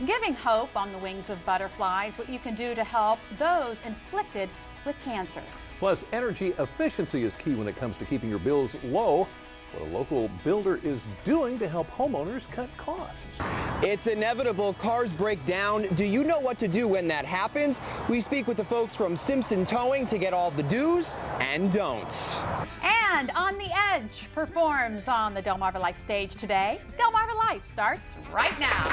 Giving hope on the wings of butterflies, what you can do to help those inflicted with cancer. Plus, energy efficiency is key when it comes to keeping your bills low. What a local builder is doing to help homeowners cut costs. It's inevitable, cars break down. Do you know what to do when that happens? We speak with the folks from Simpson Towing to get all the do's and don'ts. And On the Edge performs on the Delmarva Life stage today. Delmarva Life starts right now.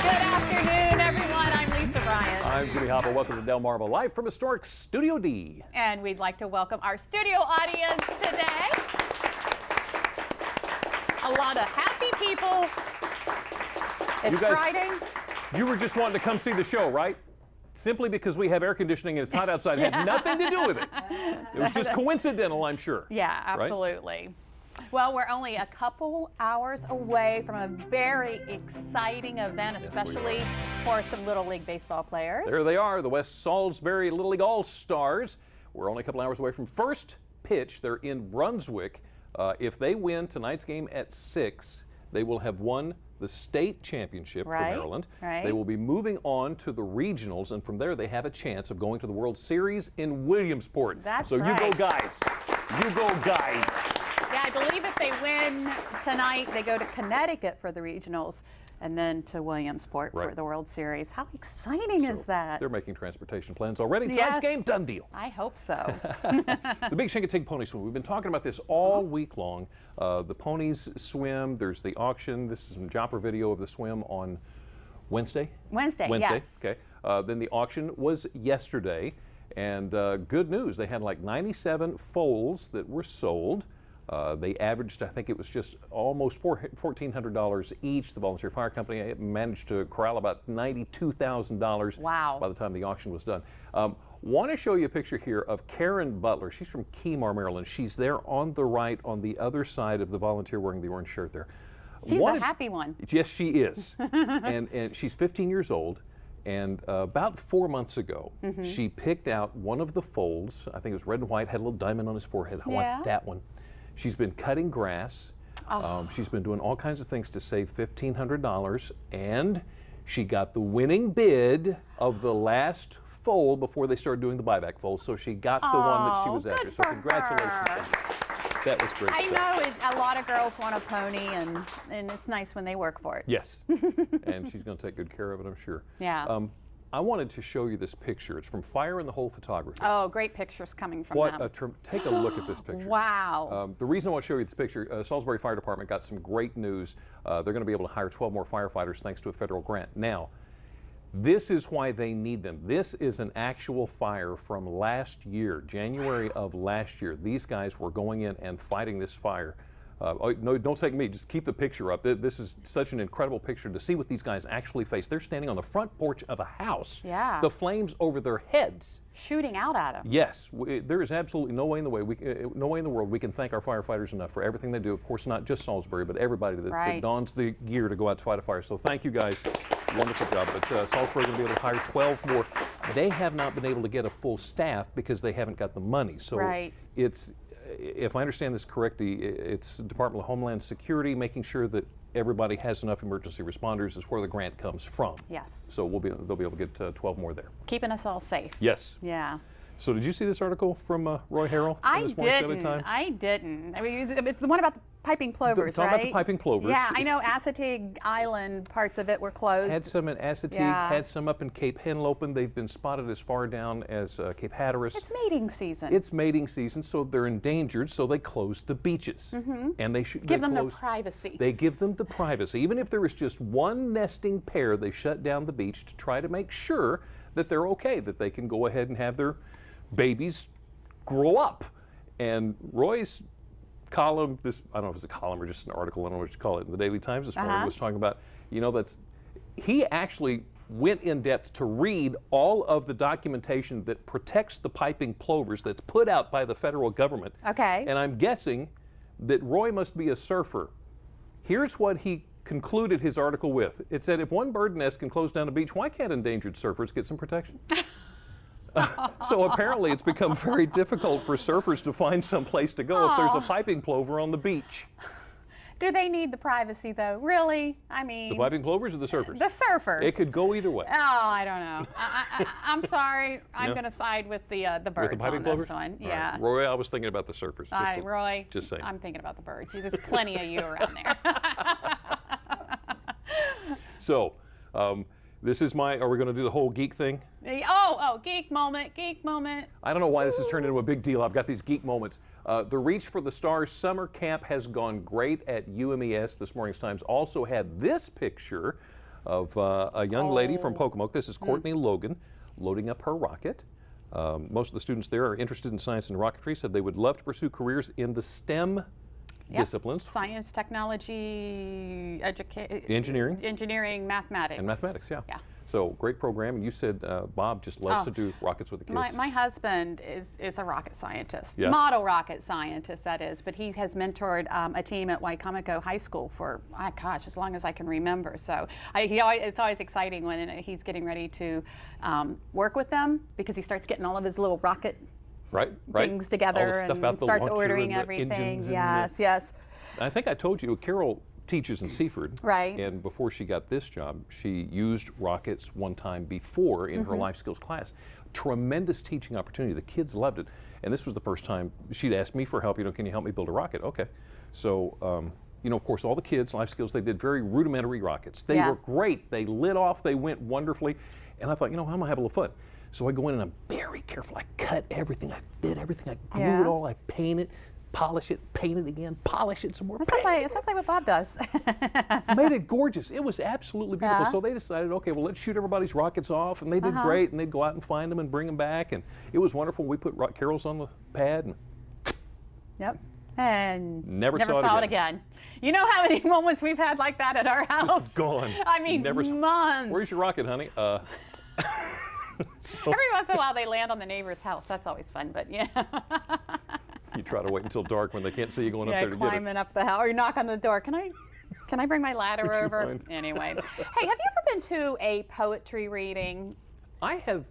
Good afternoon, everyone. I'm Lisa Bryant. I'm Jimmy Hopper. Welcome to Delmarva Live from historic Studio D. And we'd like to welcome our studio audience today. A lot of happy people. It's Friday. You were just wanting to come see the show, right? Simply because we have air conditioning and it's hot outside. It had nothing to do with it. It was just coincidental, I'm sure. Yeah, absolutely. Right? Well, we're only a couple hours away from a very exciting event, especially for some Little League baseball players. There they are, the West Salisbury Little League All-Stars. We're only a couple hours away from first pitch. They're in Brunswick. If they win tonight's game at 6, they will have won the state championship for Maryland. They will be moving on to the regionals, and from there they have a chance of going to the World Series in Williamsport. So you go, guys. You go, guys. Yeah, I believe if they win tonight, they go to Connecticut for the regionals and then to Williamsport for the World Series. How exciting is that? They're making transportation plans already. Tonight's game, done deal. I hope so. The Big Shingatig Pony Swim. We've been talking about this all week long. The ponies swim. There's the auction. This is some jumper video of the swim on Wednesday. Wednesday, yes. Okay. Then the auction was yesterday. And good news, they had like 97 foals that were sold. They averaged, I think it was just almost $1,400 each. The Volunteer Fire Company managed to corral about $92,000 by the time the auction was done. Want to show you a picture here of Karen Butler. She's from Keymar, Maryland. She's there on the right, on the other side of the volunteer wearing the orange shirt there. She's the happy one. Yes, she is. and she's 15 years old. And about 4 months ago, she picked out one of the foals. I think it was red and white, had a little diamond on his forehead. I want that one. She's been cutting grass. She's been doing all kinds of things to save $1,500, and she got the winning bid of the last foal before they started doing the buyback foals. So she got the one that she was after. So congratulations. That was great. I know a lot of girls want a pony, and it's nice when they work for it. Yes, and she's going to take good care of it, I'm sure. Yeah. I wanted to show you this picture. It's from Fire in the Hole Photography. Oh, great pictures coming from them. Take a look at this picture. Wow. The reason I want to show you this picture, Salisbury Fire Department got some great news. They're going to be able to hire 12 more firefighters thanks to a federal grant. Now, this is why they need them. This is an actual fire from last year, January of last year. These guys were going in and fighting this fire. No, don't take me, just keep the picture up. This is such an incredible picture to see what these guys actually face. They're standing on the front porch of a house. Yeah. The flames over their heads. Shooting out at them. Yes, there is absolutely no way in the world we can thank our firefighters enough for everything they do. Of course, not just Salisbury, but everybody that dons the gear to go out to fight a fire. So thank you guys. Wonderful job. But Salisbury is going to be able to hire 12 more. They have not been able to get a full staff because they haven't got the money. So it's, if I understand this correctly, it's Department of Homeland Security making sure that everybody has enough emergency responders is where the grant comes from. Yes. So they'll be able to get 12 more there. Keeping us all safe. Yes. Yeah. So did you see this article from Roy Harrell? I didn't. I mean, it's the one about the piping plovers, right? About the piping plovers. Yeah, I know Assateague Island, parts of it were closed. Had some in Assateague, had some up in Cape Henlopen. They've been spotted as far down as Cape Hatteras. It's mating season. It's mating season, so they're endangered, so they closed the beaches. And they should give them their privacy. They give them the privacy. Even if there is just one nesting pair, they shut down the beach to try to make sure that they're okay, that they can go ahead and have their babies grow up. And Roy's column, I don't know if it's a column or just an article, I don't know what you call it, in the Daily Times this morning, was talking about, he actually went in depth to read all of the documentation that protects the piping plovers that's put out by the federal government. Okay. And I'm guessing that Roy must be a surfer. Here's what he concluded his article with. It said, if one bird nest can close down a beach, why can't endangered surfers get some protection? So apparently it's become very difficult for surfers to find some place to go if there's a piping plover on the beach. Do they need the privacy, though? Really? I mean... The piping plovers or the surfers? The surfers. It could go either way. Oh, I don't know. I'm sorry. I'm going to side with the birds With the piping on plovers? this one. All Yeah. right. Roy, I was thinking about the surfers. Roy, just saying. I'm thinking about the birds. There's plenty of you around there. So, this is are we going to do the whole geek thing? Oh, geek moment, geek moment. I don't know why this has turned into a big deal. I've got these geek moments. The Reach for the Stars summer camp has gone great at UMES. This morning's Times also had this picture of a young lady from Pocomoke. This is Courtney Logan loading up her rocket. Most of the students there are interested in science and rocketry, said they would love to pursue careers in the STEM disciplines. Science, technology, engineering, mathematics. And mathematics, yeah. Yeah. So great program. And you said Bob just loves to do rockets with the kids. My husband is a rocket scientist, Yeah. model rocket scientist, that is, but he has mentored a team at Waikamaco High School for, as long as I can remember. So it's always exciting when he's getting ready to work with them, because he starts getting all of his little rocket things together and starts ordering everything. Yes. I think I told you, Carol teaches in Seaford. Right. And before she got this job, she used rockets one time before in her life skills class. Tremendous teaching opportunity. The kids loved it. And this was the first time she'd asked me for help. Can you help me build a rocket? Okay. So, of course, all the kids, life skills, they did very rudimentary rockets. They were great. They lit off. They went wonderfully. And I thought, I'm going to have a little fun. So I go in and I'm very careful. I cut everything. I fit everything. I glue it all. I paint it. Polish it, paint it again, polish it some more. It sounds like what Bob does. Made it gorgeous. It was absolutely beautiful. So they decided, okay, well, let's shoot everybody's rockets off. And they did great. And they'd go out and find them and bring them back. And it was wonderful. We put Carol's on the pad. And yep. And never saw it again. You know how many moments we've had like that at our house? Just gone. I mean, months. Where's your rocket, honey? Every once in a while they land on the neighbor's house. That's always fun, but yeah. You try to wait until dark when they can't see you going up there to get it. Climbing up the house, or you knock on the door. Can I bring my ladder over? Anyway. Hey, have you ever been to a poetry reading? I have.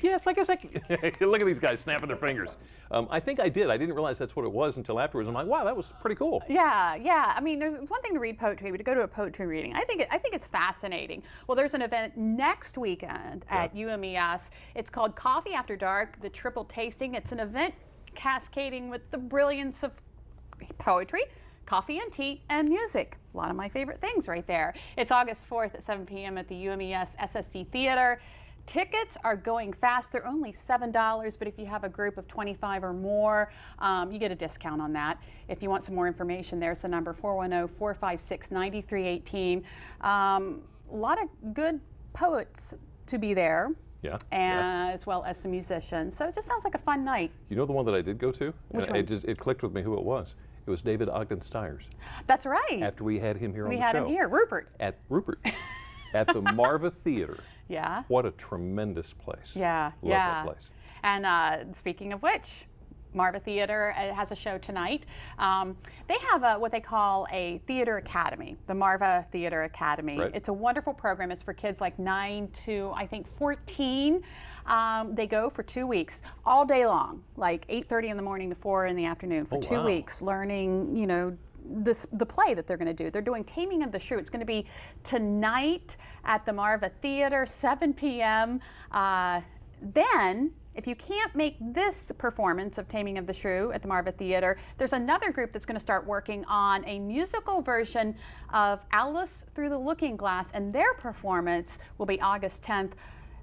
Yes, I guess I can. Look at these guys snapping their fingers. I think I did. I didn't realize that's what it was until afterwards. I'm like, wow, that was pretty cool. Yeah. I mean, it's one thing to read poetry, but to go to a poetry reading, I think it's fascinating. Well, there's an event next weekend at UMES. It's called Coffee After Dark, the Triple Tasting. It's an event cascading with the brilliance of poetry, coffee and tea, and music. A lot of my favorite things right there. It's August 4th at 7 p.m. at the UMES SSC Theater. Tickets are going fast. They're only $7, but if you have a group of 25 or more, you get a discount on that. If you want some more information, there's the number 410-456-9318. A lot of good poets to be there. As well as some musicians. So it just sounds like a fun night. You know the one that I did go to? Which one? It clicked with me who it was. It was David Ogden Stiers. That's right. After we had him here on the show. We had him here, Rupert. At the Marva Theatre. Yeah. What a tremendous place. Yeah. Love that place. And speaking of which, Marva Theatre has a show tonight. They have what they call a theater academy, the Marva Theatre Academy. Right. It's a wonderful program. It's for kids like 9 to, I think, 14. They go for 2 weeks, all day long, like 8:30 in the morning to 4 in the afternoon for 2 weeks, learning, the play that they're going to do. They're doing Taming of the Shrew. It's going to be tonight at the Marva Theatre, 7 p.m. Then, if you can't make this performance of Taming of the Shrew at the Marva Theatre, there's another group that's going to start working on a musical version of Alice Through the Looking Glass, and their performance will be August 10th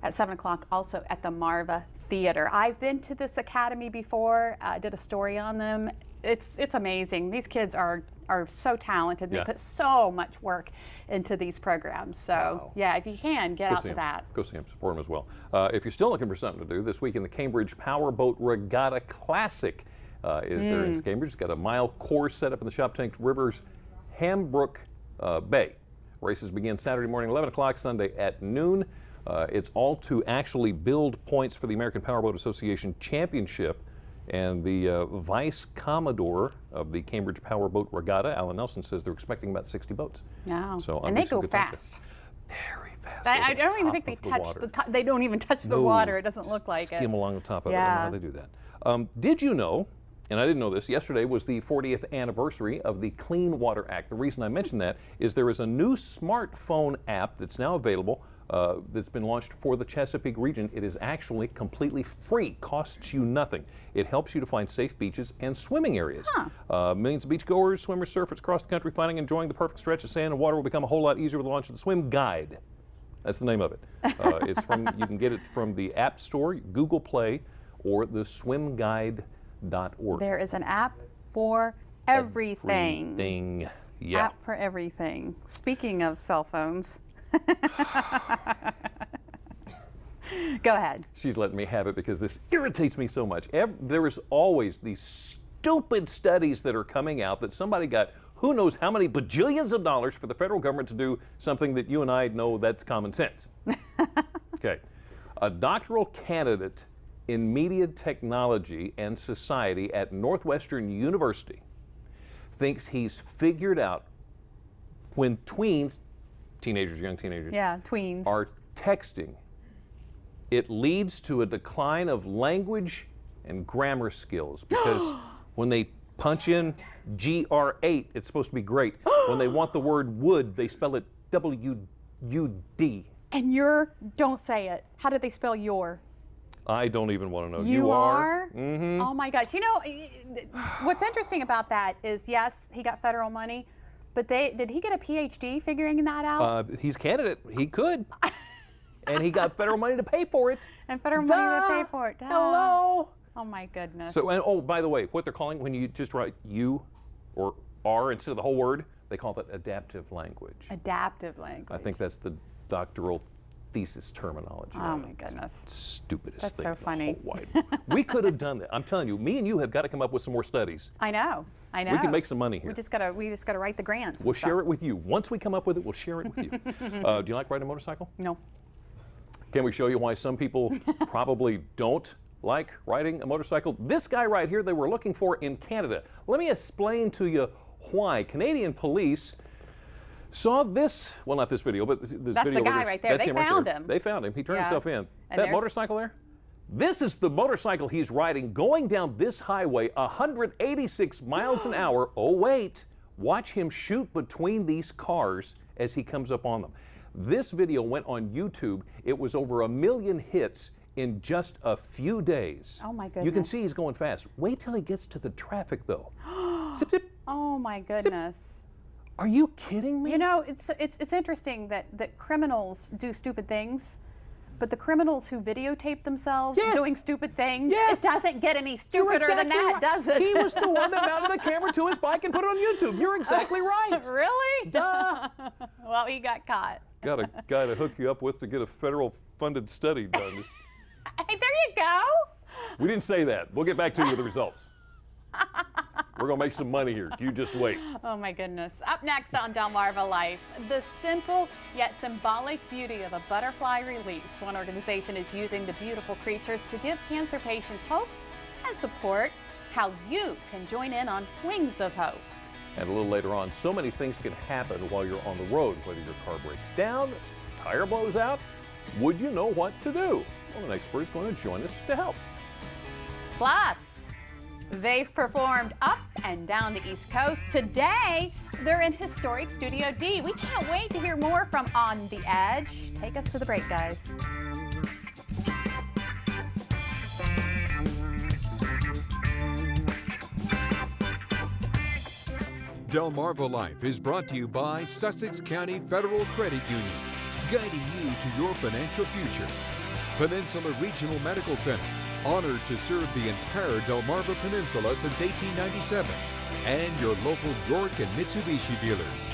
at 7 o'clock, also at the Marva Theatre. I've been to this academy before. I did a story on them. It's amazing. These kids are so talented. They put so much work into these programs. So yeah, if you can, get out to that. Go see them, support them as well. If you're still looking for something to do, this weekend the Cambridge Powerboat Regatta Classic is there in Cambridge. It's got a mile course set up in the Choptank River's Hambrook Bay. Races begin Saturday morning 11 o'clock, Sunday at noon. It's all to actually build points for the American Powerboat Association Championship. And the Vice Commodore of the Cambridge Powerboat Regatta, Alan Nelson, says they're expecting about 60 boats. Wow. So and they go fast. Very fast. I don't even think they touch the top. They don't even touch the water. It doesn't look like it. Skim along the top of it. I don't know how they do that. Did you know and I didn't know this, yesterday was the 40th anniversary of the Clean Water Act. The reason I mention that is there is a new smartphone app that's now available that's been launched for the Chesapeake region. It is actually completely free, costs you nothing. It helps you to find safe beaches and swimming areas. Millions of beachgoers, swimmers, surfers across the country finding and enjoying the perfect stretch of sand and water will become a whole lot easier with the launch of the Swim Guide. That's the name of it. You can get it from the App Store, Google Play, or the swimguide.org. There is an app for everything. Everything. Yeah. App for everything. Speaking of cell phones. Go ahead. She's letting me have it because this irritates me so much. There is always these stupid studies that are coming out that somebody got who knows how many bajillions of dollars for the federal government to do something that you and I know that's common sense. Okay. A doctoral candidate in media technology and society at Northwestern University thinks he's figured out when tweens, teenagers, young teenagers, yeah, tweens, are texting, it leads to a decline of language and grammar skills because when they punch in GR8, it's supposed to be great. When they want the word would, they spell it WUD. And don't say it. How did they spell your? I don't even want to know. You are? Mm-hmm. Oh my gosh. You know, what's interesting about that is, yes, he got federal money, but did he get a PhD figuring that out? He's a candidate. He could. And he got federal money to pay for it. And federal money to pay for it. Duh. Hello. Oh my goodness. So, and oh, by the way, what they're calling when you just write you or are instead of the whole word, they call that adaptive language. Adaptive language. I think that's the doctoral thesis terminology. Oh my goodness. Stupidest that's thing. That's so funny. We could have done that. I'm telling you, me and you have got to come up with some more studies. I know. We can make some money here. We just gotta write the grants. We'll share it with you. Once we come up with it, we'll share it with you. Do you like riding a motorcycle? No. Can we show you why some people probably don't like riding a motorcycle? This guy right here they were looking for in Canada. Let me explain to you why. Canadian police saw this, well, not this video, but this video. That's the guy right there. They found him. They found him. He turned himself in. And that motorcycle there? This is the motorcycle he's riding going down this highway 186 miles an hour. Oh, wait. Watch him shoot between these cars as he comes up on them. This video went on YouTube. It was over 1 million hits in just a few days. Oh, my goodness. You can see he's going fast. Wait till he gets to the traffic, though. Zip, zip. Oh, my goodness. Zip. Are you kidding me? You know, it's interesting that criminals do stupid things, but the criminals who videotape themselves doing stupid things, it doesn't get any stupider than that, does it? He was the one that mounted the camera to his bike and put it on YouTube. You're exactly right. Really? Duh. Well, he got caught. Got a guy to hook you up with to get a federal funded study done. Hey, there you go. We didn't say that. We'll get back to you with the results. We're going to make some money here. You just wait. Oh, my goodness. Up next on Delmarva Life, the simple yet symbolic beauty of a butterfly release. One organization is using the beautiful creatures to give cancer patients hope and support. How you can join in on Wings of Hope. And a little later on, so many things can happen while you're on the road. Whether your car breaks down, tire blows out, would you know what to do? Well, an expert is going to join us to help. Plus, they've performed up and down the East Coast. Today, they're in historic Studio D. We can't wait to hear more from On the Edge. Take us to the break, guys. Delmarva Life is brought to you by Sussex County Federal Credit Union, guiding you to your financial future. Peninsula Regional Medical Center, honored to serve the entire Delmarva Peninsula since 1897. And your local York and Mitsubishi dealers.